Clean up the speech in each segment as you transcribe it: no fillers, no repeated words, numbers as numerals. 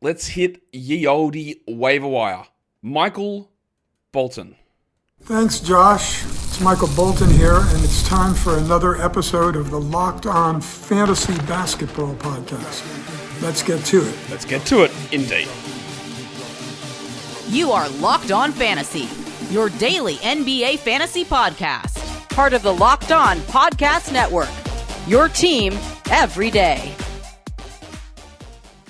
let's hit ye olde waiver wire. Michael Bolton. Thanks, Josh. It's Michael Bolton here, and it's time for another episode of the Locked On Fantasy Basketball Podcast. Let's get to it. Let's get to it, indeed. You are Locked On Fantasy, your daily NBA fantasy podcast. Part of the Locked On Podcast Network, your team every day.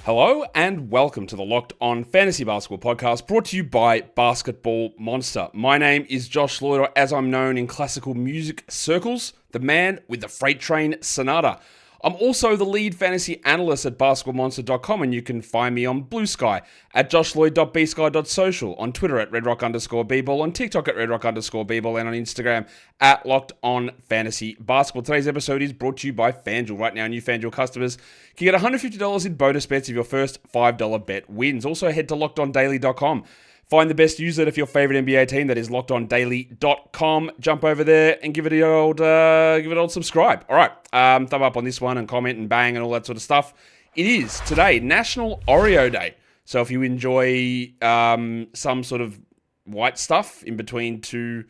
Hello and welcome to the Locked On Fantasy Basketball Podcast, brought to you by Basketball Monster. My name is Josh Lloyd, or as I'm known in classical music circles, the man with the freight train sonata. I'm also the lead fantasy analyst at basketballmonster.com, and you can find me on Blue Sky at joshloyd.bsky.social, on Twitter at redrock_bball, on TikTok at redrock_bball, and on Instagram at Locked On Fantasy Basketball. Today's episode is brought to you by FanDuel. Right now, new FanDuel customers can get $150 in bonus bets if your first $5 bet wins. Also, head to lockedondaily.com. Find the best newsletter for your favorite NBA team. That is lockedondaily.com. Jump over there and give it an old subscribe. All right, thumb up on this one and comment and bang and all that sort of stuff. It is today National Oreo Day. So if you enjoy some sort of white stuff in between two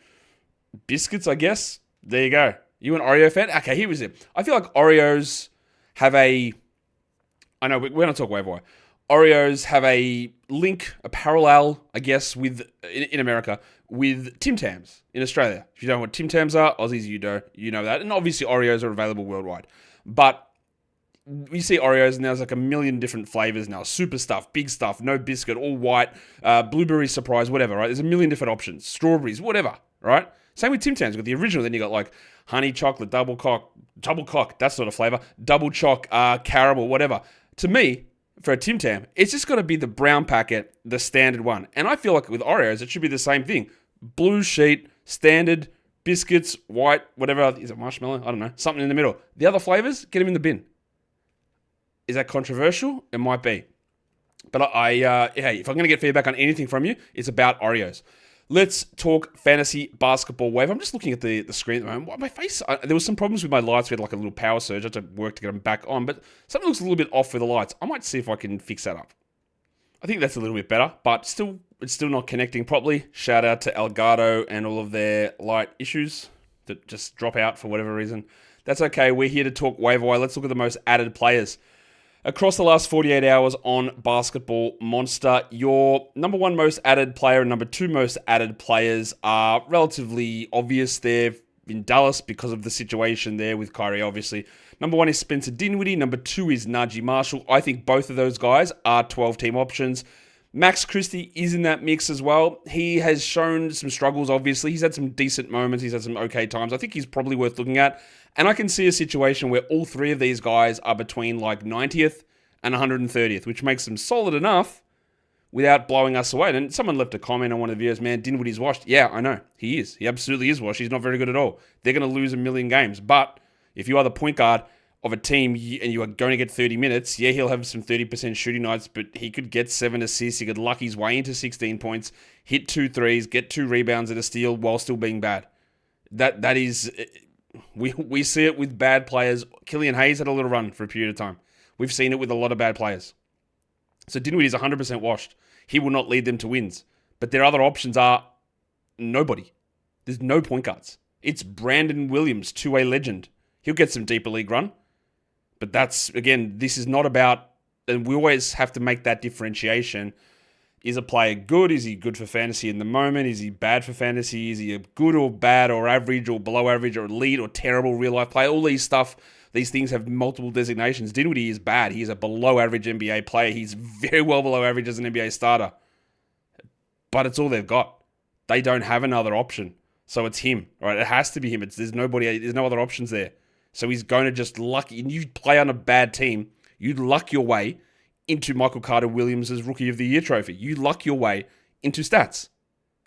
biscuits, I guess, there you go. You an Oreo fan? Okay, here is it. I feel like Oreos have a... I know, we're going to talk waiver wire. Oreos have a link, a parallel, I guess, with in America, with Tim Tams in Australia. If you don't know what Tim Tams are, Aussies, you know that. And obviously Oreos are available worldwide. But we see Oreos and there's like a million different flavors now. Super stuff, big stuff, no biscuit, all white, blueberry surprise, whatever, right? There's a million different options. Strawberries, whatever, right? Same with Tim Tams. With the original, then you got like honey chocolate, double cock, that sort of flavor, double choc, caramel, whatever. To me, for a Tim Tam, it's just got to be the brown packet, the standard one. And I feel like with Oreos, it should be the same thing. Blue sheet, standard, biscuits, white, whatever. Is it marshmallow? I don't know. Something in the middle. The other flavors, get them in the bin. Is that controversial? It might be. But hey, if I'm going to get feedback on anything from you, it's about Oreos. Let's talk fantasy basketball wave. I'm just looking at the screen at the moment. My face, there was some problems with my lights. We had like a little power surge. I had to work to get them back on, but something looks a little bit off with the lights. I might see if I can fix that up. I think that's a little bit better, but it's still not connecting properly. Shout out to Elgato and all of their light issues that just drop out for whatever reason. That's okay. We're here to talk waiver wire. Let's look at the most added players. Across the last 48 hours on Basketball Monster, your number one most added player and number two most added players are relatively obvious there in Dallas because of the situation there with Caris, obviously. Number one is Spencer Dinwiddie. Number two is Najee Marshall. I think both of those guys are 12-team options. Max Christie is in that mix as well. He has shown some struggles, obviously. He's had some decent moments. He's had some okay times. I think he's probably worth looking at. And I can see a situation where all three of these guys are between like 90th and 130th, which makes them solid enough without blowing us away. And someone left a comment on one of the videos, man, Dinwiddie's washed. Yeah, I know. He is. He absolutely is washed. He's not very good at all. They're going to lose a million games. But if you are the point guard of a team and you are going to get 30 minutes, yeah, he'll have some 30% shooting nights, but he could get 7 assists. He could luck his way into 16 points, hit 2 threes, get 2 rebounds and a steal while still being bad. That is... We see it with bad players. Killian Hayes had a little run for a period of time. We've seen it with a lot of bad players. So Dinwiddie is 100% washed. He will not lead them to wins. But their other options are nobody. There's no point guards. It's Brandon Williams, two-way legend. He'll get some deeper league run. But that's, again, this is not about... And we always have to make that differentiation. Is a player good? Is he good for fantasy in the moment? Is he bad for fantasy? Is he a good or bad or average or below average or elite or terrible real-life player? All these things have multiple designations. Dinwiddie is bad. He is a below-average NBA player. He's very well below average as an NBA starter. But it's all they've got. They don't have another option. So it's him, right? It has to be him. There's no other options there. So he's going to just luck. And you play on a bad team, you'd luck your way into Michael Carter-Williams' Rookie of the Year trophy. You luck your way into stats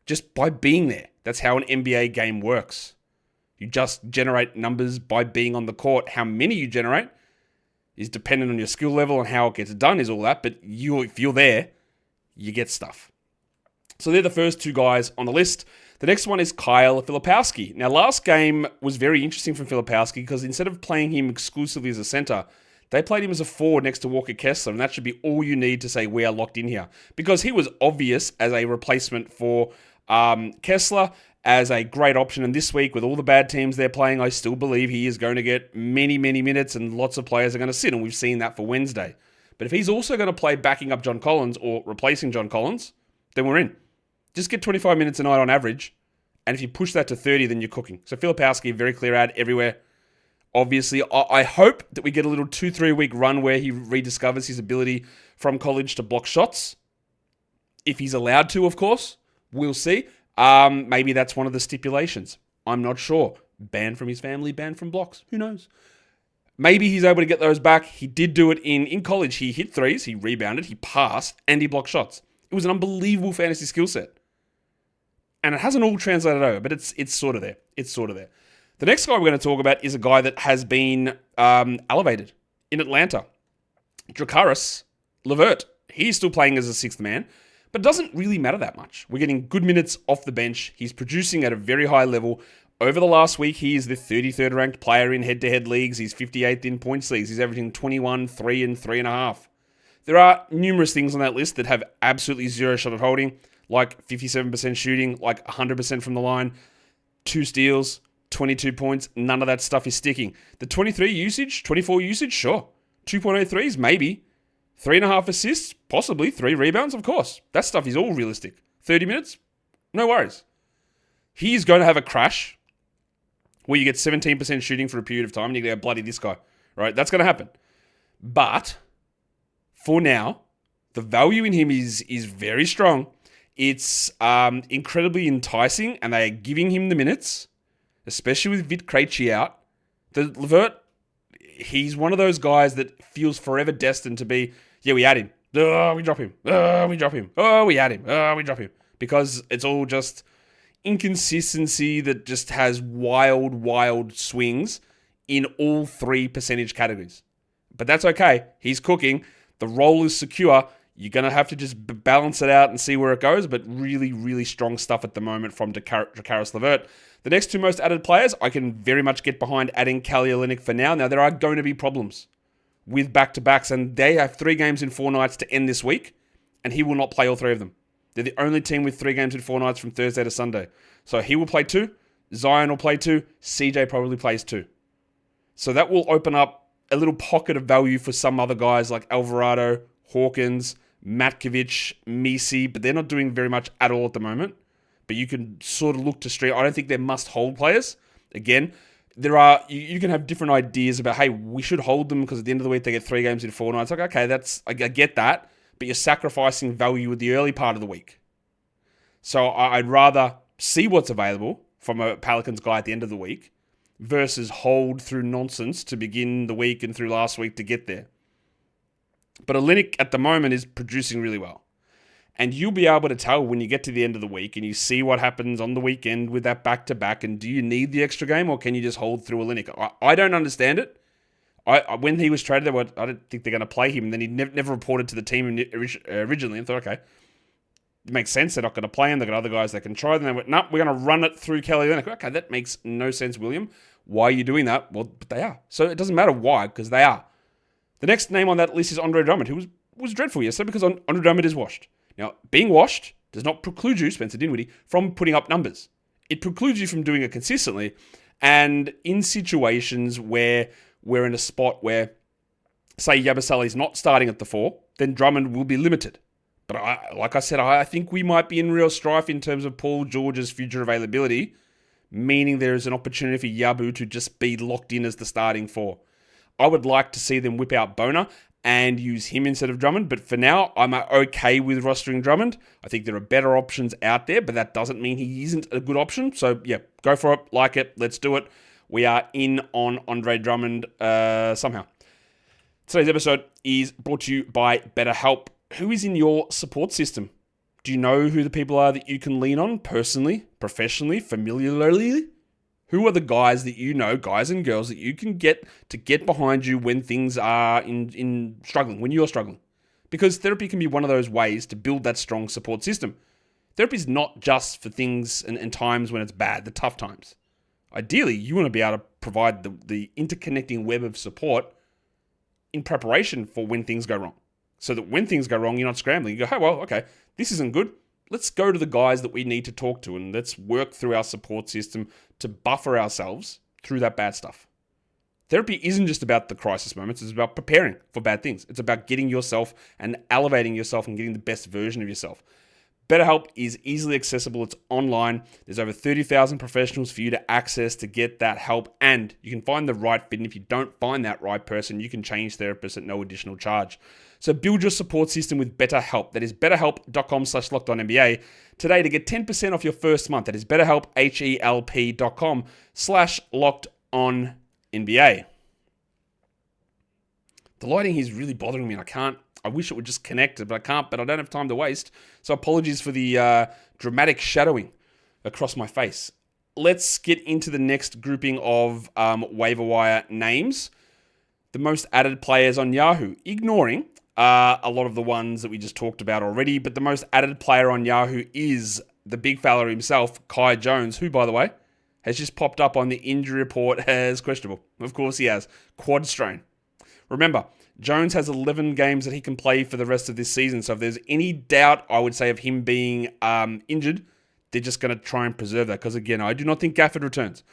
just by being there. That's how an NBA game works. You just generate numbers by being on the court. How many you generate is dependent on your skill level and how it gets done is all that. But if you're there, you get stuff. So they're the first two guys on the list. The next one is Kyle Filipowski. Now, last game was very interesting from Filipowski because instead of playing him exclusively as a center, They played him as a 4 next to Walker Kessler, and that should be all you need to say we are locked in here. Because he was obvious as a replacement for Kessler, as a great option. And this week, with all the bad teams they're playing, I still believe he is going to get many, many minutes, and lots of players are going to sit, and we've seen that for Wednesday. But if he's also going to play backing up John Collins or replacing John Collins, then we're in. Just get 25 minutes a night on average, and if you push that to 30, then you're cooking. So Filipowski, very clear ad everywhere. Obviously, I hope that we get a little 2-3 week run where he rediscovers his ability from college to block shots. If he's allowed to, of course. We'll see. Maybe that's one of the stipulations. I'm not sure. Banned from his family, banned from blocks. Who knows? Maybe he's able to get those back. He did do it in college. He hit threes, he rebounded, he passed, and he blocked shots. It was an unbelievable fantasy skill set. And it hasn't all translated over, but it's sort of there. It's sort of there. The next guy we're going to talk about is a guy that has been elevated in Atlanta. Caris, LeVert. He's still playing as a sixth man, but it doesn't really matter that much. We're getting good minutes off the bench. He's producing at a very high level. Over the last week, he is the 33rd ranked player in head-to-head leagues. He's 58th in points leagues. He's averaging 21, 3, and 3.5. There are numerous things on that list that have absolutely zero shot at holding, like 57% shooting, like 100% from the line, 2 steals, 22 points. None of that stuff is sticking. The 23 usage, 24 usage, sure. 2.8 threes, maybe. 3.5 assists, possibly. 3 rebounds, of course. That stuff is all realistic. 30 minutes, no worries. He's going to have a crash where you get 17% shooting for a period of time and you go, bloody this guy, right? That's going to happen. But for now, the value in him is very strong. It's incredibly enticing, and they are giving him the minutes, especially with Vit Krejci out. The LeVert, he's one of those guys that feels forever destined to be, yeah, we add him. Oh, we drop him. Oh, we drop him. Oh, we add him. Oh, we drop him. Because it's all just inconsistency that just has wild swings in all 3 percentage categories. But that's okay. He's cooking. The role is secure. You're going to have to just balance it out and see where it goes, but really strong stuff at the moment from Caris LeVert. The next 2 most added players, I can very much get behind adding Kelly Olynyk for now. Now, there are going to be problems with back-to-backs, and they have 3 games in 4 nights to end this week, and he will not play all 3 of them. They're the only team with 3 games in 4 nights from Thursday to Sunday. So he will play 2, Zion will play 2, CJ probably plays 2. So that will open up a little pocket of value for some other guys like Alvarado, Hawkins, Matkovic, Misi, but they're not doing very much at all at the moment. But you can sort of look to stream. I don't think they're must-hold players. Again, you can have different ideas about, hey, we should hold them because at the end of the week they get 3 games in 4 nights. Like, okay, I get that, but you're sacrificing value with the early part of the week. So I'd rather see what's available from a Pelicans guy at the end of the week versus hold through nonsense to begin the week and through last week to get there. But Olynyk at the moment is producing really well. And you'll be able to tell when you get to the end of the week and you see what happens on the weekend with that back-to-back, and do you need the extra game or can you just hold through Olynyk? I don't understand it. When he was traded, I don't think they're going to play him. And then he never reported to the team originally and thought, okay, it makes sense. They're not going to play him. They've got other guys they can try. Then they went, no, we're going to run it through Kelly Olynyk. Okay, that makes no sense, William. Why are you doing that? Well, but they are. So it doesn't matter why, because they are. The next name on that list is Andre Drummond, who was dreadful yesterday because Andre Drummond is washed. Now, being washed does not preclude you, Spencer Dinwiddie, from putting up numbers. It precludes you from doing it consistently. And in situations where we're in a spot where, say, Yabusele's not starting at the 4, then Drummond will be limited. But like I said, I think we might be in real strife in terms of Paul George's future availability, meaning there is an opportunity for Yabu to just be locked in as the starting 4. I would like to see them whip out Boner and use him instead of Drummond. But for now, I'm okay with rostering Drummond. I think there are better options out there, but that doesn't mean he isn't a good option. So, yeah, go for it, like it, let's do it. We are in on Andre Drummond somehow. Today's episode is brought to you by BetterHelp. Who is in your support system? Do you know who the people are that you can lean on personally, professionally, familiarly? Who are the guys that you know, guys and girls, that you can get to get behind you when things are in struggling, when you're struggling? Because therapy can be one of those ways to build that strong support system. Therapy is not just for things and times when it's bad, the tough times. Ideally, you want to be able to provide the interconnecting web of support in preparation for when things go wrong. So that when things go wrong, you're not scrambling. You go, hey, well, okay, this isn't good. Let's go to the guys that we need to talk to and let's work through our support system to buffer ourselves through that bad stuff. Therapy isn't just about the crisis moments. It's about preparing for bad things. It's about getting yourself and elevating yourself and getting the best version of yourself. BetterHelp is easily accessible. It's online. There's over 30,000 professionals for you to access to get that help, and you can find the right fit. And if you don't find that right person, you can change therapists at no additional charge. So build your support system with BetterHelp. That is betterhelp.com/lockedonnba today to get 10% off your first month. That is betterhelp, HELP.com/lockedonnba. The lighting is really bothering me, and I wish it would just connect, but I can't, but I don't have time to waste. So apologies for the dramatic shadowing across my face. Let's get into the next grouping of waiver wire names. The most added players on Yahoo, ignoring a lot of the ones that we just talked about already, but the most added player on Yahoo is the big fella himself, Kai Jones, who, by the way, has just popped up on the injury report as questionable. Of course he has. Quad strain. Remember, Jones has 11 games that he can play for the rest of this season. So if there's any doubt, I would say, of him being injured, they're just going to try and preserve that. Because again, I do not think Gafford returns.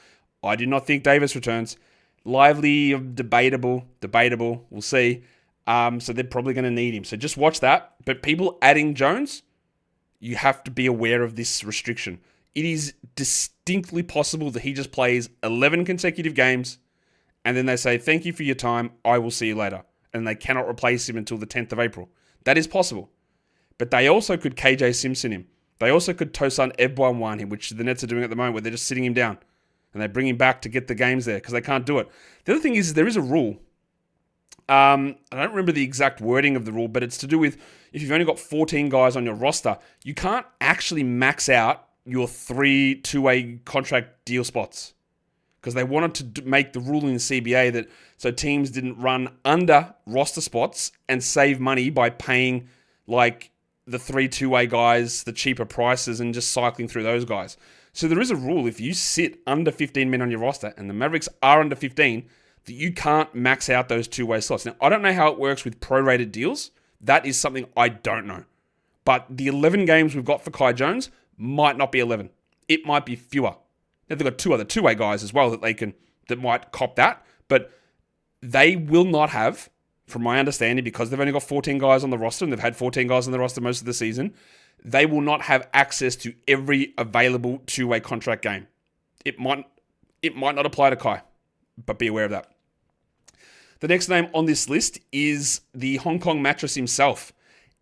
I do not think Davis returns. Lively, debatable. We'll see. So they're probably going to need him. So just watch that. But people adding Jones, you have to be aware of this restriction. It is distinctly possible that he just plays 11 consecutive games and then they say, thank you for your time. I will see you later. And they cannot replace him until the 10th of April. That is possible. But they also could KJ Simpson him. They also could Tosan Ebouan him, which the Nets are doing at the moment, where they're just sitting him down. And they bring him back to get the games there, because they can't do it. The other thing is there is a rule. I don't remember the exact wording of the rule, but it's to do with if you've only got 14 guys on your roster, you can't actually max out your 3 two-way contract deal spots. Because they wanted to make the rule in the CBA that so teams didn't run under roster spots and save money by paying like the 3 two-way guys the cheaper prices and just cycling through those guys. So there is a rule if you sit under 15 men on your roster and the Mavericks are under 15, that you can't max out those two-way slots. Now, I don't know how it works with prorated deals. That is something I don't know. But the 11 games we've got for Kai Jones might not be 11. It might be fewer. Now, they've got 2 other two-way guys as well that might cop that, but they will not have, from my understanding, because they've only got 14 guys on the roster and they've had 14 guys on the roster most of the season, they will not have access to every available two-way contract game. It might not apply to Kai, but be aware of that. The next name on this list is the Hong Kong mattress himself,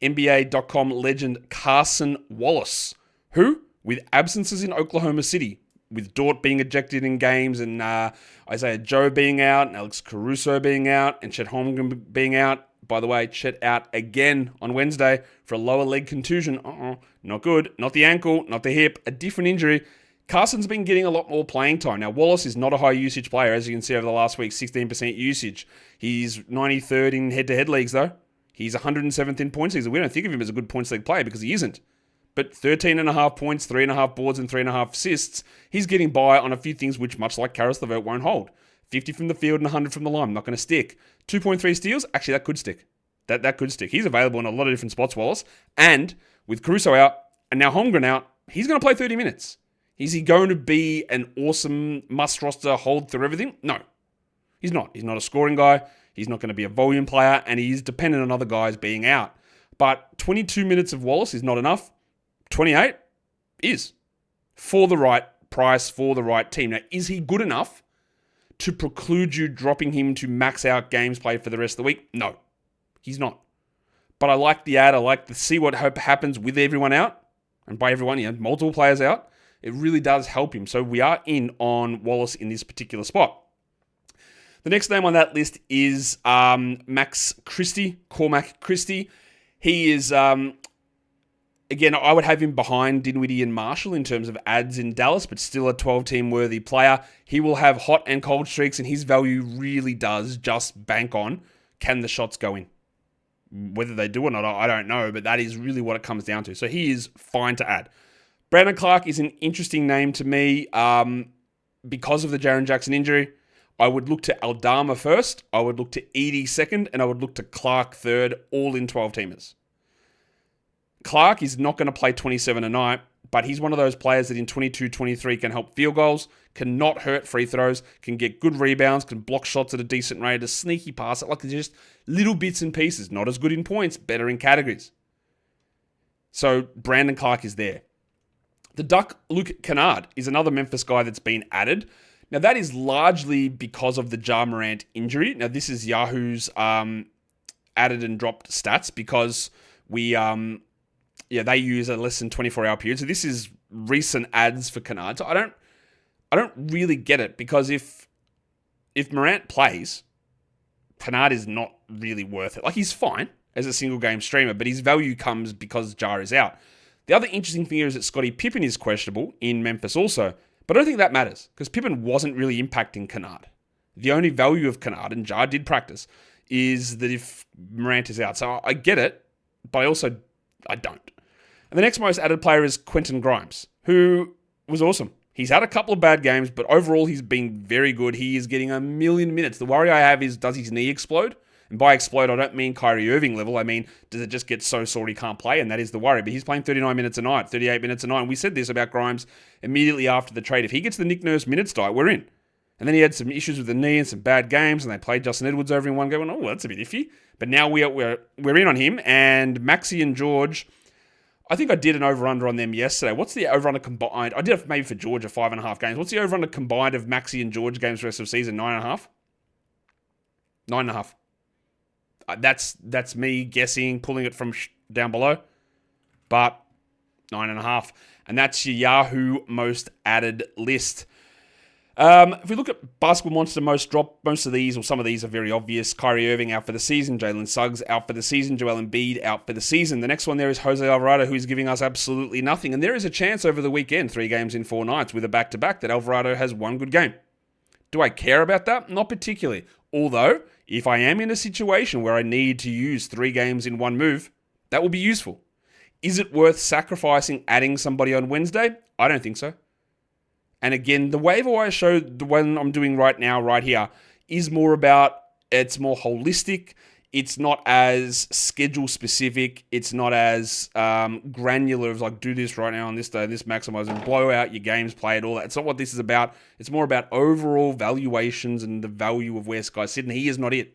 NBA.com legend Carson Wallace, who, with absences in Oklahoma City, with Dort being ejected in games and Isaiah Joe being out and Alex Caruso being out and Chet Holmgren being out. By the way, Chet out again on Wednesday for a lower leg contusion. Not good. Not the ankle, not the hip, a different injury. Carson's been getting a lot more playing time. Now, Wallace is not a high usage player, as you can see over the last week, 16% usage. He's 93rd in head-to-head leagues, though. He's 107th in points leagues. We don't think of him as a good points league player because he isn't. But 13.5 points, 3.5 boards, and 3.5 assists, he's getting by on a few things which, much like Caris, LeVert won't hold. 50 from the field and 100 from the line, not going to stick. 2.3 steals, actually that could stick. That could stick. He's available in a lot of different spots, Wallace. And with Caruso out, and now Holmgren out, he's going to play 30 minutes. Is he going to be an awesome must-roster hold through everything? No, he's not. He's not a scoring guy. He's not going to be a volume player, and he's dependent on other guys being out. But 22 minutes of Wallace is not enough. 28 is. For the right price, for the right team. Now, is he good enough to preclude you dropping him to max out games played for the rest of the week? No, he's not. But I like the ad. I like to see what happens with everyone out. And by everyone, multiple players out. It really does help him. So we are in on Wallace in this particular spot. The next name on that list is Cormac Christie. He is, again, I would have him behind Dinwiddie and Marshall in terms of ads in Dallas, but still a 12-team worthy player. He will have hot and cold streaks, and his value really does just bank on, can the shots go in? Whether they do or not, I don't know, but that is really what it comes down to. So he is fine to add. Brandon Clarke is an interesting name to me because of the Jaren Jackson injury. I would look to Aldama first, I would look to Edie second, and I would look to Clarke third, all in 12-teamers. Clarke is not going to play 27 a night, but he's one of those players that in 22-23 can help field goals, cannot hurt free throws, can get good rebounds, can block shots at a decent rate, a sneaky passer, like just little bits and pieces. Not as good in points, better in categories. So Brandon Clarke is there. The Duck, Luke Kennard, is another Memphis guy that's been added. Now, that is largely because of the Ja Morant injury. Now, this is Yahoo's added and dropped stats because they use a less than 24-hour period. So this is recent adds for Kennard. So I don't really get it because if Morant plays, Kennard is not really worth it. Like, he's fine as a single game streamer, but his value comes because Ja is out. The other interesting thing here is that Scottie Pippen is questionable in Memphis also. But I don't think that matters because Pippen wasn't really impacting Kennard. The only value of Kennard, and Ja did practice, is that if Morant is out. So I get it, but I don't. And the next most added player is Quentin Grimes, who was awesome. He's had a couple of bad games, but overall he's been very good. He is getting a million minutes. The worry I have is, does his knee explode? And by explode, I don't mean Kyrie Irving level. I mean, does it just get so sore he can't play? And that is the worry. But he's playing 39 minutes a night, 38 minutes a night. And we said this about Grimes immediately after the trade. If he gets the Nick Nurse minutes diet, we're in. And then he had some issues with the knee and some bad games, and they played Justin Edwards over in one game. Oh, that's a bit iffy. But now we're in on him. And Maxey and George, I think I did an over-under on them yesterday. What's the over-under combined? I did it maybe for George at 5.5 games. What's the over-under combined of Maxey and George games for the rest of the season? 9.5? 9.5. That's me guessing, pulling it from down below. But 9.5. And that's your Yahoo most added list. If we look at Basketball Monster most drop, most of these, or some of these are very obvious. Kyrie Irving out for the season. Jalen Suggs out for the season. Joel Embiid out for the season. The next one there is Jose Alvarado, who is giving us absolutely nothing. And there is a chance over the weekend, 3 games in 4 nights with a back-to-back, that Alvarado has one good game. Do I care about that? Not particularly. Although, if I am in a situation where I need to use 3 games in one move, that will be useful. Is it worth sacrificing adding somebody on Wednesday? I don't think so. And again, the waiver wire show, the one I'm doing right now, right here, is more about, it's more holistic. It's not as schedule specific. It's not as granular as like, do this right now on this day, this maximizer, blow out your games played, all that. It's not what this is about. It's more about overall valuations and the value of where guys sit, and he is not it.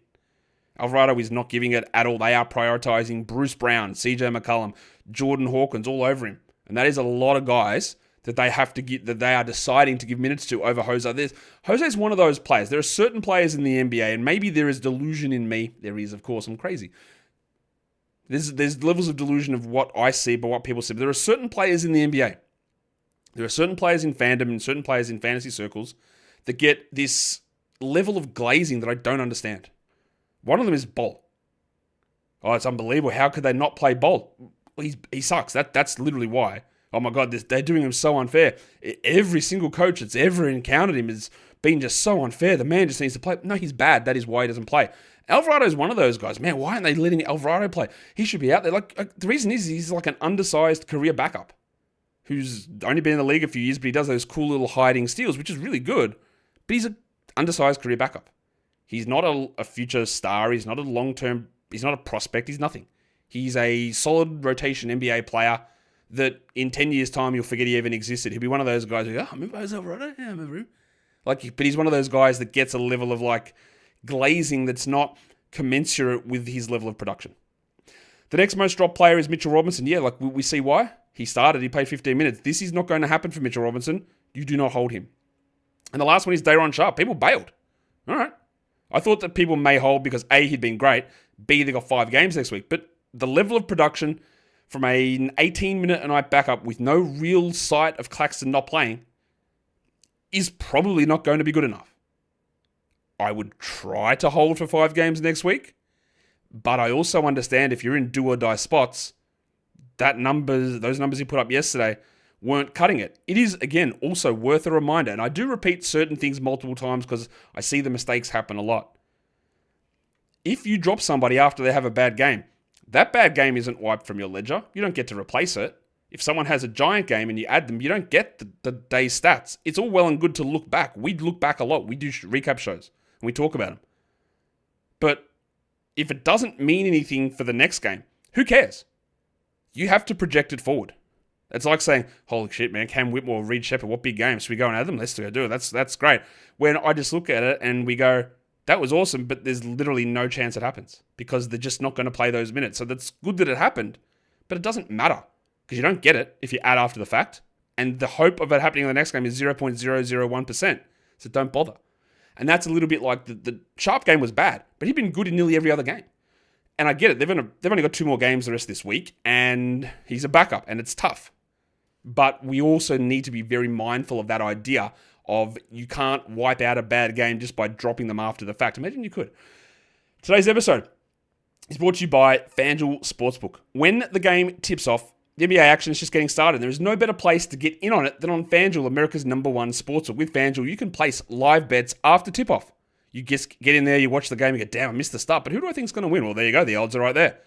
Alvarado is not giving it at all. They are prioritizing Bruce Brown, CJ McCollum, Jordan Hawkins all over him. And that is a lot of guys that they have to get, that they are deciding to give minutes to over Jose. Jose is one of those players. There are certain players in the NBA, and maybe there is delusion in me. There is, of course, I'm crazy. There's levels of delusion of what I see, but what people see. But there are certain players in the NBA. There are certain players in fandom and certain players in fantasy circles that get this level of glazing that I don't understand. One of them is Bol. Oh, it's unbelievable. How could they not play Bol? Well, he sucks. That's literally why. Oh my God, they're doing him so unfair. Every single coach that's ever encountered him has been just so unfair. The man just needs to play. No, he's bad. That is why he doesn't play. Alvarado is one of those guys. Man, why aren't they letting Alvarado play? He should be out there. Like the reason is he's like an undersized career backup who's only been in the league a few years, but he does those cool little hiding steals, which is really good. But he's an undersized career backup. He's not a future star. He's not a long-term. He's not a prospect. He's nothing. He's a solid rotation NBA player that in 10 years' time, you'll forget he even existed. He'll be one of those guys who, I remember Jose Alvarado? Yeah, I remember him. But he's one of those guys that gets a level of like glazing that's not commensurate with his level of production. The next most dropped player is Mitchell Robinson. Yeah, like we see why. He played 15 minutes. This is not going to happen for Mitchell Robinson. You do not hold him. And the last one is Day'Ron Sharpe. People bailed. All right. I thought that people may hold because A, he'd been great. B, they got 5 games next week. But the level of production from an 18-minute-a-night backup with no real sight of Claxton not playing is probably not going to be good enough. I would try to hold for 5 games next week, but I also understand if you're in do-or-die spots, those numbers you put up yesterday weren't cutting it. It is, again, also worth a reminder, and I do repeat certain things multiple times because I see the mistakes happen a lot. If you drop somebody after they have a bad game, that bad game isn't wiped from your ledger. You don't get to replace it. If someone has a giant game and you add them, you don't get the day's stats. It's all well and good to look back. We look back a lot. We do recap shows and we talk about them. But if it doesn't mean anything for the next game, who cares? You have to project it forward. It's like saying, holy shit, man, Cam Whitmore, Reed Shepherd, what big games? Should we go and add them? Let's go do it. That's great. When I just look at it and we go, that was awesome, but there's literally no chance it happens because they're just not going to play those minutes. So that's good that it happened, but it doesn't matter because you don't get it if you add after the fact. And the hope of it happening in the next game is 0.001%. So don't bother. And that's a little bit like the Sharp game was bad, but he'd been good in nearly every other game. And I get it. They've only got 2 more games the rest of this week, and he's a backup, and it's tough. But we also need to be very mindful of that idea of you can't wipe out a bad game just by dropping them after the fact. Imagine you could. Today's episode is brought to you by FanDuel Sportsbook. When the game tips off, the NBA action is just getting started. There is no better place to get in on it than on FanDuel, America's #1 sportsbook. With FanDuel, you can place live bets after tip-off. You just get in there, you watch the game, you go, damn, I missed the start, but who do I think is going to win? Well, there you go. The odds are right there.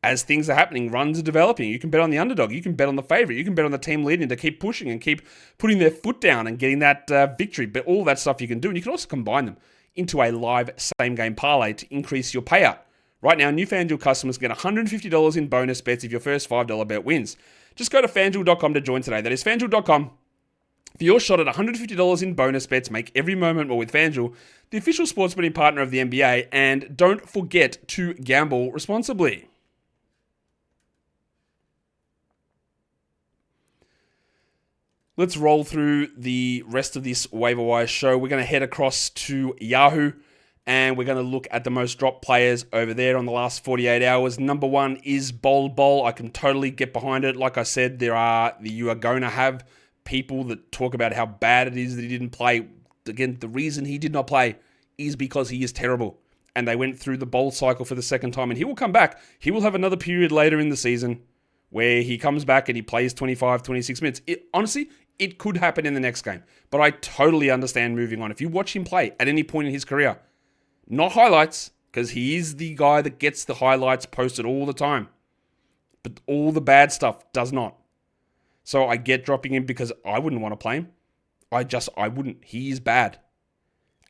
As things are happening, runs are developing. You can bet on the underdog. You can bet on the favorite. You can bet on the team leading to keep pushing and keep putting their foot down and getting that victory. But all that stuff you can do. And you can also combine them into a live same-game parlay to increase your payout. Right now, new FanDuel customers get $150 in bonus bets if your first $5 bet wins. Just go to FanDuel.com to join today. That is FanDuel.com. For your shot at $150 in bonus bets, make every moment more with FanDuel, the official sports betting partner of the NBA. And don't forget to gamble responsibly. Let's roll through the rest of this waiver wire show. We're going to head across to Yahoo, and we're going to look at the most dropped players over there on the last 48 hours. Number 1 is Bol. I can totally get behind it. Like I said, you are going to have people that talk about how bad it is that he didn't play. Again, the reason he did not play is because he is terrible. And they went through the Bol cycle for the second time, and he will come back. He will have another period later in the season where he comes back and he plays 25, 26 minutes. Honestly, it could happen in the next game, but I totally understand moving on. If you watch him play at any point in his career, not highlights, because he is the guy that gets the highlights posted all the time, but all the bad stuff does not. So I get dropping him because I wouldn't want to play him. I wouldn't. He is bad.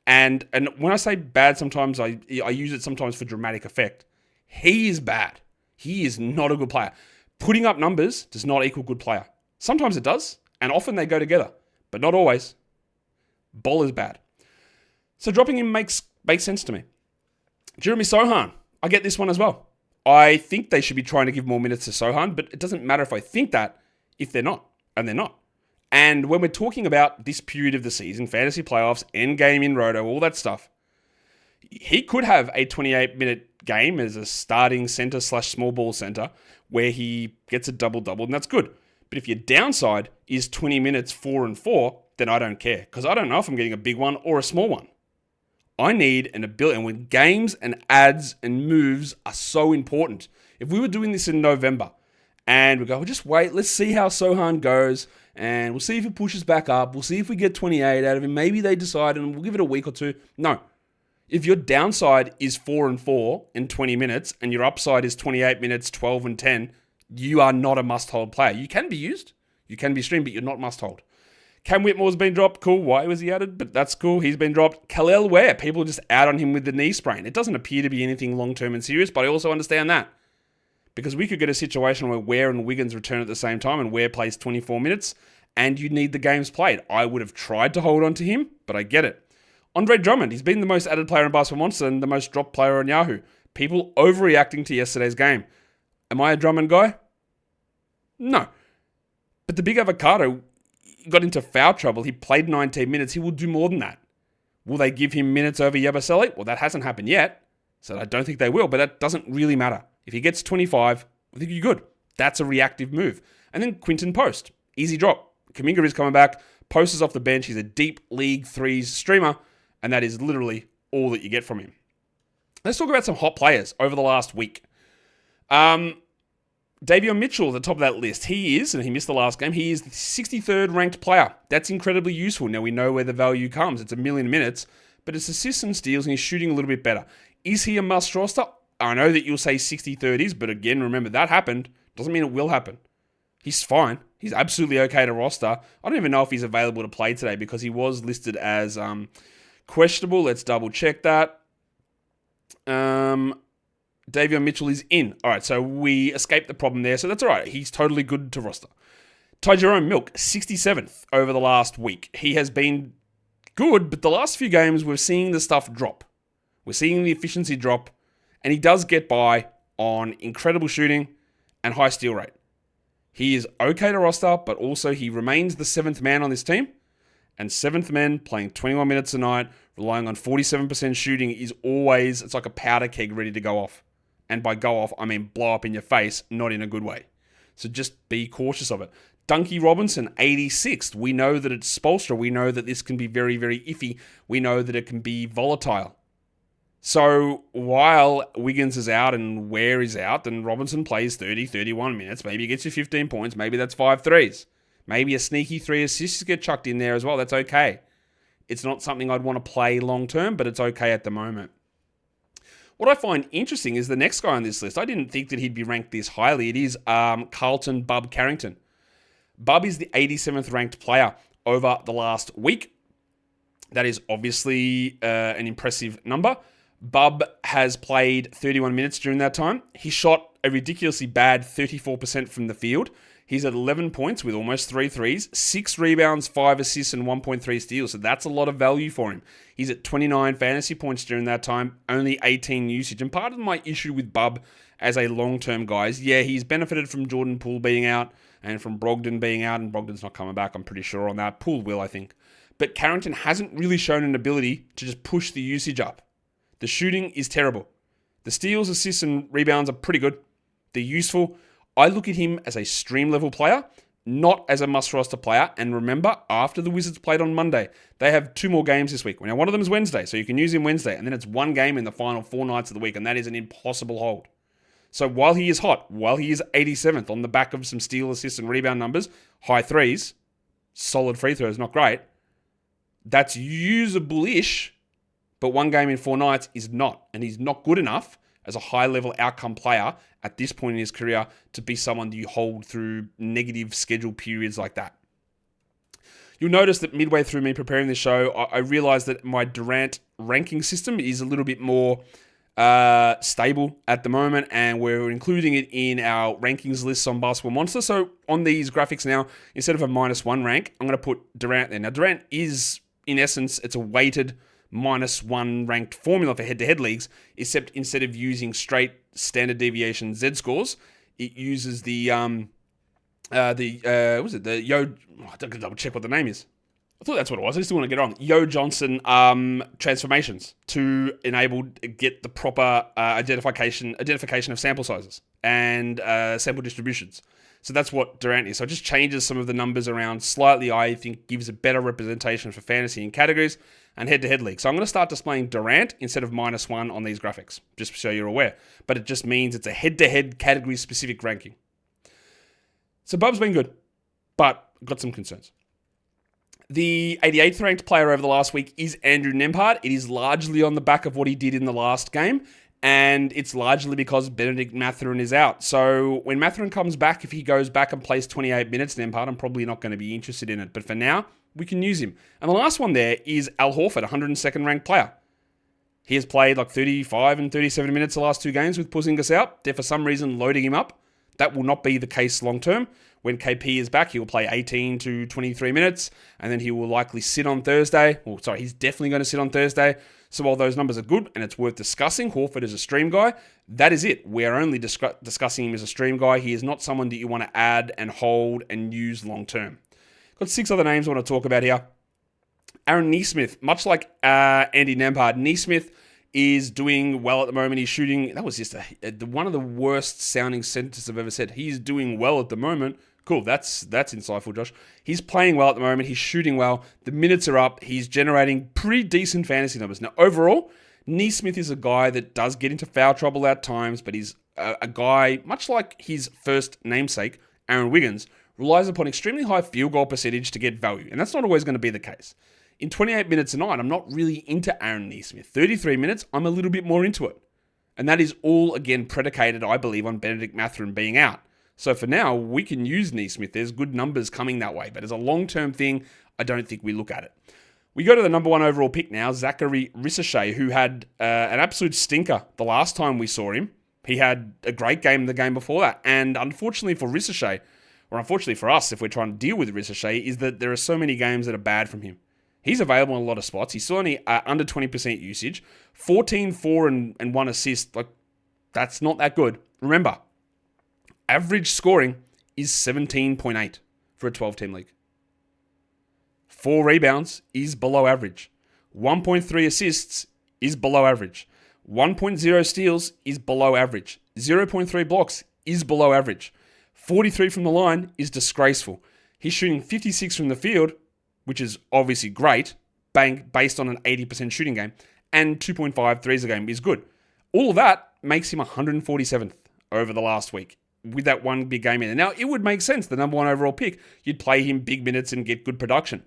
And when I say bad, sometimes I use it sometimes for dramatic effect. He is bad. He is not a good player. Putting up numbers does not equal good player. Sometimes it does. And often they go together, but not always. Bol is bad. So dropping him makes sense to me. Jeremy Sochan, I get this one as well. I think they should be trying to give more minutes to Sochan, but it doesn't matter if I think that if they're not, and they're not. And when we're talking about this period of the season, fantasy playoffs, end game in Roto, all that stuff, he could have a 28-minute game as a starting center / small ball center where he gets a double-double, and that's good. But if your downside is 20 minutes 4 and 4, then I don't care because I don't know if I'm getting a big one or a small one. I need an ability, and when games and ads and moves are so important. If we were doing this in November and we go, well, just wait, let's see how Sochan goes, and we'll see if he pushes back up. We'll see if we get 28 out of him. Maybe they decide, and we'll give it a week or two. No. If your downside is 4 and 4 in 20 minutes, and your upside is 28 minutes, 12 and 10, you are not a must-hold player. You can be used. You can be streamed, but you're not must-hold. Cam Whitmore's been dropped. Cool. Why was he added? But that's cool. He's been dropped. Kel'el Ware. People are just out on him with the knee sprain. It doesn't appear to be anything long-term and serious, but I also understand that. Because we could get a situation where Ware and Wiggins return at the same time and Ware plays 24 minutes and you need the games played. I would have tried to hold on to him, but I get it. Andre Drummond. He's been the most added player in Basketball Monster and the most dropped player on Yahoo. People overreacting to yesterday's game. Am I a Drummond guy? No. But the big avocado got into foul trouble. He played 19 minutes. He will do more than that. Will they give him minutes over Yabusele? Well, that hasn't happened yet, so I don't think they will, but that doesn't really matter. If he gets 25, I think you're good. That's a reactive move. And then Quinton Post. Easy drop. Kuminga is coming back. Post is off the bench. He's a deep league threes streamer, and that is literally all that you get from him. Let's talk about some hot players over the last week. Davion Mitchell at the top of that list. He is, and he missed the last game, he is the 63rd ranked player. That's incredibly useful. Now we know where the value comes. It's 1 million minutes, but it's assists and steals, and he's shooting a little bit better. Is he a must roster? I know that you'll say 63rd is, but again, remember, that happened. Doesn't mean it will happen. He's fine. He's absolutely okay to roster. I don't even know if he's available to play today because he was listed as questionable. Let's double check that. Davion Mitchell is in. All right, so we escaped the problem there. So that's all right. He's totally good to roster. Tyrone Milk, 67th over the last week. He has been good, but the last few games we're seeing the stuff drop. We're seeing the efficiency drop, and he does get by on incredible shooting and high steal rate. He is okay to roster, but also he remains the 7th man on this team. And 7th man playing 21 minutes a night, relying on 47% shooting is always, it's like a powder keg ready to go off. And by go off, I mean blow up in your face, not in a good way. So just be cautious of it. Dunky Robinson, 86th. We know that it's Spoelstra. We know that this can be very, very iffy. We know that it can be volatile. So while Wiggins is out and Ware is out, then Robinson plays 30, 31 minutes. Maybe he gets you 15 points. Maybe that's 5 threes. Maybe a sneaky 3 assists get chucked in there as well. That's okay. It's not something I'd want to play long term, but it's okay at the moment. What I find interesting is the next guy on this list. I didn't think that he'd be ranked this highly. It is Carlton Bub Carrington. Bub is the 87th ranked player over the last week. That is obviously an impressive number. Bub has played 31 minutes during that time. He shot a ridiculously bad 34% from the field. He's at 11 points with almost 3 threes, 6 rebounds, 5 assists, and 1.3 steals. So that's a lot of value for him. He's at 29 fantasy points during that time, only 18 usage. And part of my issue with Bub as a long-term guy is, yeah, he's benefited from Jordan Poole being out and from Brogdon being out, and Brogdon's not coming back, I'm pretty sure on that. Poole will, I think. But Carrington hasn't really shown an ability to just push the usage up. The shooting is terrible. The steals, assists, and rebounds are pretty good. They're useful. I look at him as a stream-level player, not as a must-roster player. And remember, after the Wizards played on Monday, they have 2 more games this week. Now, one of them is Wednesday, so you can use him Wednesday. And then it's 1 game in the final 4 nights of the week, and that is an impossible hold. So while he is hot, while he is 87th on the back of some steal, assists, and rebound numbers, high threes, solid free throws, not great, that's usable-ish, but 1 game in 4 nights is not. And he's not good enough as a high-level outcome player at this point in his career to be someone that you hold through negative schedule periods like that. You'll notice that midway through me preparing this show, I realized that my Durant ranking system is a little bit more stable at the moment, and we're including it in our rankings lists on Basketball Monster. So on these graphics now, instead of a -1 rank, I'm going to put Durant there. Now, Durant is, in essence, it's a weighted -1 ranked formula for head-to-head leagues, except instead of using straight standard deviation Z-scores, it uses the I gotta double check what the name is. I thought that's what it was. I just didn't want to get it wrong. Yo Johnson transformations to get the proper identification of sample sizes and sample distributions. So that's what Durant is. So it just changes some of the numbers around slightly. I think gives a better representation for fantasy and categories and head-to-head league. So I'm going to start displaying Durant instead of -1 on these graphics, just so you're aware. But it just means it's a head-to-head category-specific ranking. So Bub's been good, but got some concerns. The 88th ranked player over the last week is Andrew Nembhard. It is largely on the back of what he did in the last game, and it's largely because Benedict Mathurin is out. So when Mathurin comes back, if he goes back and plays 28 minutes, Nembhard, I'm probably not going to be interested in it. But for now, we can use him. And the last one there is Al Horford, 102nd ranked player. He has played like 35 and 37 minutes the last 2 games with Porzingis out. They're for some reason loading him up. That will not be the case long term. When KP is back, he will play 18 to 23 minutes, and then he will likely sit on Thursday. He's definitely going to sit on Thursday. So while those numbers are good and it's worth discussing, Horford is a stream guy. That is it. We are only discussing him as a stream guy. He is not someone that you want to add and hold and use long term. Got 6 other names I want to talk about here. Aaron Nesmith, much like Andy Nembhard, Nesmith is doing well at the moment. He's shooting. That was just one of the worst sounding sentences I've ever said. He's doing well at the moment. Cool. That's insightful, Josh. He's playing well at the moment. He's shooting well. The minutes are up. He's generating pretty decent fantasy numbers. Now, overall, Nesmith is a guy that does get into foul trouble at times, but he's a guy, much like his first namesake, Aaron Wiggins, relies upon extremely high field goal percentage to get value. And that's not always going to be the case. In 28 minutes a night, I'm not really into Aaron Nesmith. 33 minutes, I'm a little bit more into it. And that is all, again, predicated, I believe, on Benedict Mathurin being out. So for now, we can use Neesmith. There's good numbers coming that way. But as a long-term thing, I don't think we look at it. We go to the number 1 overall pick now, Zachary Ricochet, who had an absolute stinker the last time we saw him. He had a great game the game before that. And unfortunately for Ricochet, or unfortunately for us, if we're trying to deal with Ricochet, is that there are so many games that are bad from him. He's available in a lot of spots. He's still only under 20% usage. 14, 4, and 1 assist. Like, that's not that good. Remember, average scoring is 17.8 for a 12-team league. 4 rebounds is below average. 1.3 assists is below average. 1.0 steals is below average. 0.3 blocks is below average. 43 from the line is disgraceful. He's shooting 56 from the field, which is obviously great, based on an 80% shooting game, and 2.5 threes a game is good. All of that makes him 147th over the last week with that one big game in there. Now, it would make sense, the number 1 overall pick, you'd play him big minutes and get good production.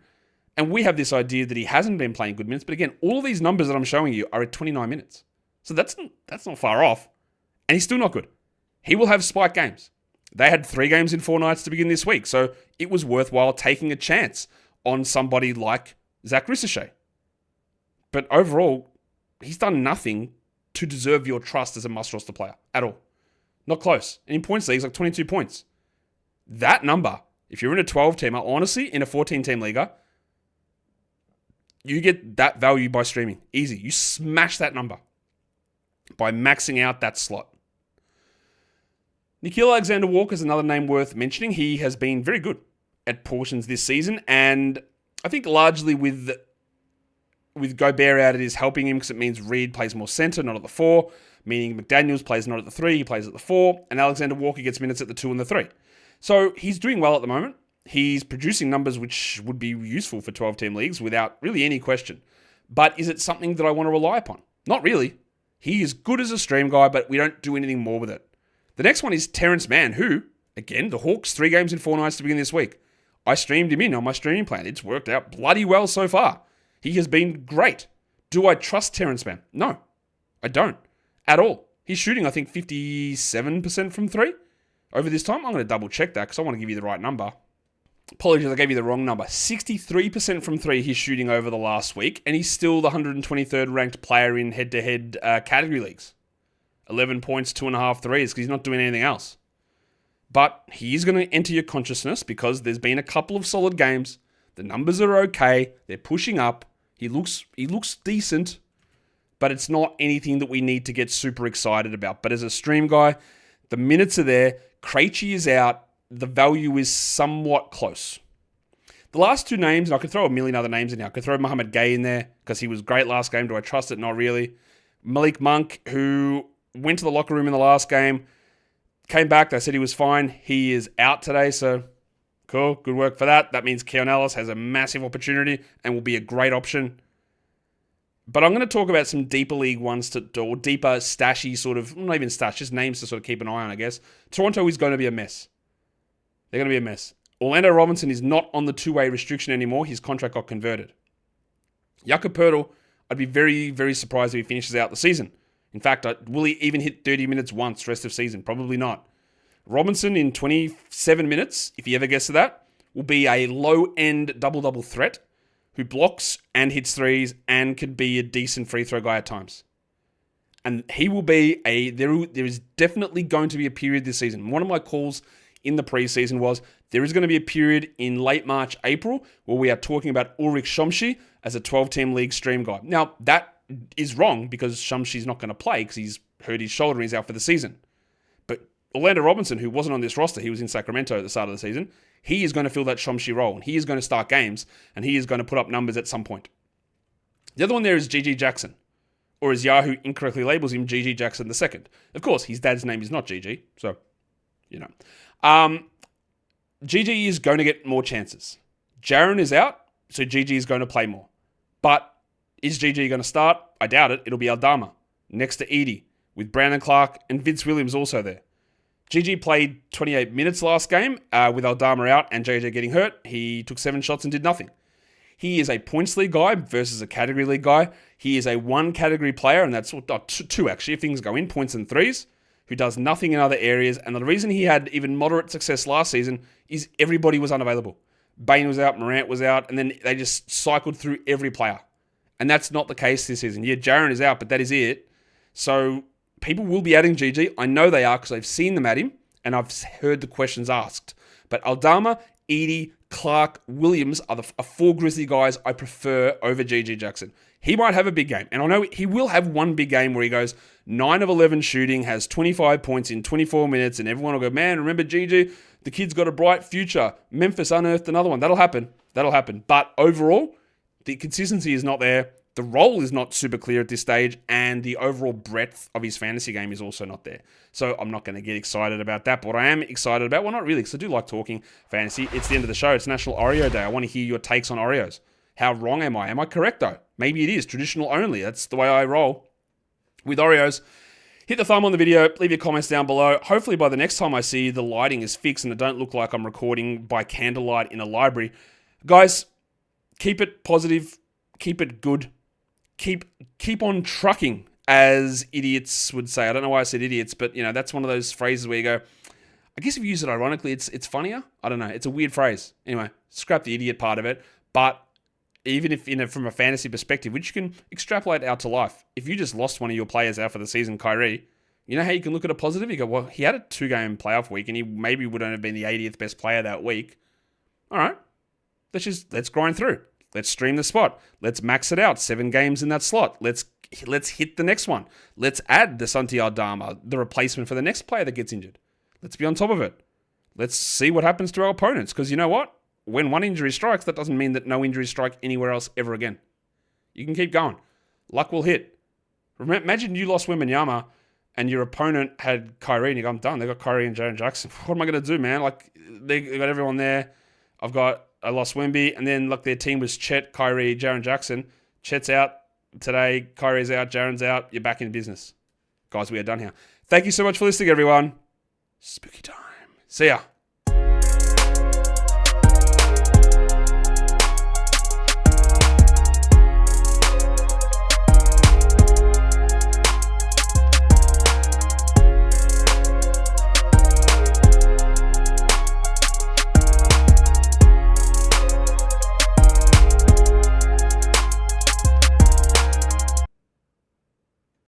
And we have this idea that he hasn't been playing good minutes, but again, all of these numbers that I'm showing you are at 29 minutes. So that's not far off, and he's still not good. He will have spike games. They had 3 games in 4 nights to begin this week, so it was worthwhile taking a chance on somebody like Zach Ricochet. But overall, he's done nothing to deserve your trust as a must-roster player at all. Not close. And in points leagues, like 22 points. That number, if you're in a 12-teamer, honestly, in a 14-team league, you get that value by streaming. Easy. You smash that number by maxing out that slot. Nickeil Alexander-Walker is another name worth mentioning. He has been very good at portions this season, and I think largely with Gobert out, it is helping him because it means Reed plays more center, not at the 4, meaning McDaniels plays not at the 3, he plays at the 4, and Alexander-Walker gets minutes at the 2 and the 3. So he's doing well at the moment. He's producing numbers which would be useful for 12-team leagues without really any question. But is it something that I want to rely upon? Not really. He is good as a stream guy, but we don't do anything more with it. The next one is Terrence Mann, who, again, the Hawks, 3 games in 4 nights to begin this week. I streamed him in on my streaming plan. It's worked out bloody well so far. He has been great. Do I trust Terrence Mann? No, I don't at all. He's shooting, I think, 57% from 3 over this time. I'm going to double check that because I want to give you the right number. Apologies, I gave you the wrong number. 63% from 3 he's shooting over the last week, and he's still the 123rd ranked player in head-to-head category leagues. 11 points, 2.5 threes, because he's not doing anything else. But he is going to enter your consciousness because there's been a couple of solid games. The numbers are okay. They're pushing up. He looks decent, but it's not anything that we need to get super excited about. But as a stream guy, the minutes are there. Krejci is out. The value is somewhat close. The last 2 names, and I could throw a million other names in here. I could throw Mohamed Gay in there because he was great last game. Do I trust it? Not really. Malik Monk, who went to the locker room in the last game, came back. They said he was fine. He is out today, so cool. Good work for that. That means Keon Ellis has a massive opportunity and will be a great option. But I'm going to talk about some deeper league ones, or deeper stashy sort of, not even stash, just names to sort of keep an eye on, I guess. Toronto is going to be a mess. They're going to be a mess. Orlando Robinson is not on the 2-way restriction anymore. His contract got converted. Jakob Poeltl, I'd be very, very surprised if he finishes out the season. In fact, will he even hit 30 minutes once rest of season? Probably not. Robinson in 27 minutes, if he ever gets to that, will be a low-end double-double threat who blocks and hits threes and could be a decent free throw guy at times. And he will be there is definitely going to be a period this season. One of my calls in the preseason was there is going to be a period in late March, April, where we are talking about Ulrich Chomsky as a 12-team league stream guy. Now, that is wrong because Chomsky's not going to play because he's hurt his shoulder and he's out for the season. But Orlando Robinson, who wasn't on this roster, he was in Sacramento at the start of the season, he is going to fill that Chomsky role, and he is going to start games, and he is going to put up numbers at some point. The other one there is GG Jackson, or as Yahoo incorrectly labels him, GG Jackson II. Of course, his dad's name is not GG, so, you know. GG is going to get more chances. Jaren is out, so GG is going to play more. But is GG going to start? I doubt it. It'll be Aldama next to Edie with Brandon Clarke and Vince Williams also there. GG played 28 minutes last game with Aldama out and JJ getting hurt. He took 7 shots and did nothing. He is a points league guy versus a category league guy. He is a 1 category player, and that's 2 actually, if things go in, points and threes. who does nothing in other areas. And the reason he had even moderate success last season is everybody was unavailable. Bane was out, Morant was out, and then they just cycled through every player. And that's not the case this season. Yeah, Jaren is out, but that is it. So people will be adding GG. I know they are because I've seen them at him, and I've heard the questions asked. But Aldama, Edie, Clarke, Williams are the four Grizzly guys I prefer over GG Jackson. He might have a big game, and I know he will have one big game where he goes 9 of 11 shooting, has 25 points in 24 minutes, and everyone will go, man, remember GG? The kid's got a bright future. Memphis unearthed another one. That'll happen. But overall, the consistency is not there. The role is not super clear at this stage, and the overall breadth of his fantasy game is also not there. So I'm not going to get excited about that. But what I am excited about, well, not really, because I do like talking fantasy. It's the end of the show. It's National Oreo Day. I want to hear your takes on Oreos. How wrong am I? Am I correct, though? Maybe it is. Traditional only. That's the way I roll with Oreos. Hit the thumb on the video. Leave your comments down below. Hopefully by the next time I see you, the lighting is fixed and it don't look like I'm recording by candlelight in a library. Guys, keep it positive. Keep it good. Keep on trucking, as idiots would say. I don't know why I said idiots, but that's one of those phrases where you go, I guess if you use it ironically, it's funnier. I don't know. It's a weird phrase. Anyway, scrap the idiot part of it. But even if from a fantasy perspective, which you can extrapolate out to life, if you just lost one of your players out for the season, Kyrie, you know how you can look at a positive? You go, well, he had a 2-game playoff week, and he maybe wouldn't have been the 80th best player that week. All right, let's grind through. Let's stream the spot. Let's max it out. 7 games in that slot. Let's hit the next one. Let's add the Santi Aldama, the replacement for the next player that gets injured. Let's be on top of it. Let's see what happens to our opponents. Because you know what? When one injury strikes, that doesn't mean that no injuries strike anywhere else ever again. You can keep going. Luck will hit. Imagine you lost Wembanyama and your opponent had Kyrie and you go, I'm done. They got Kyrie and Jaren Jackson. What am I going to do, man? Like, they got everyone there. I lost Wemby, and then their team was Chet, Kyrie, Jaren Jackson. Chet's out today, Kyrie's out, Jaren's out. You're back in business. Guys, we are done here. Thank you so much for listening, everyone. Spooky time. See ya.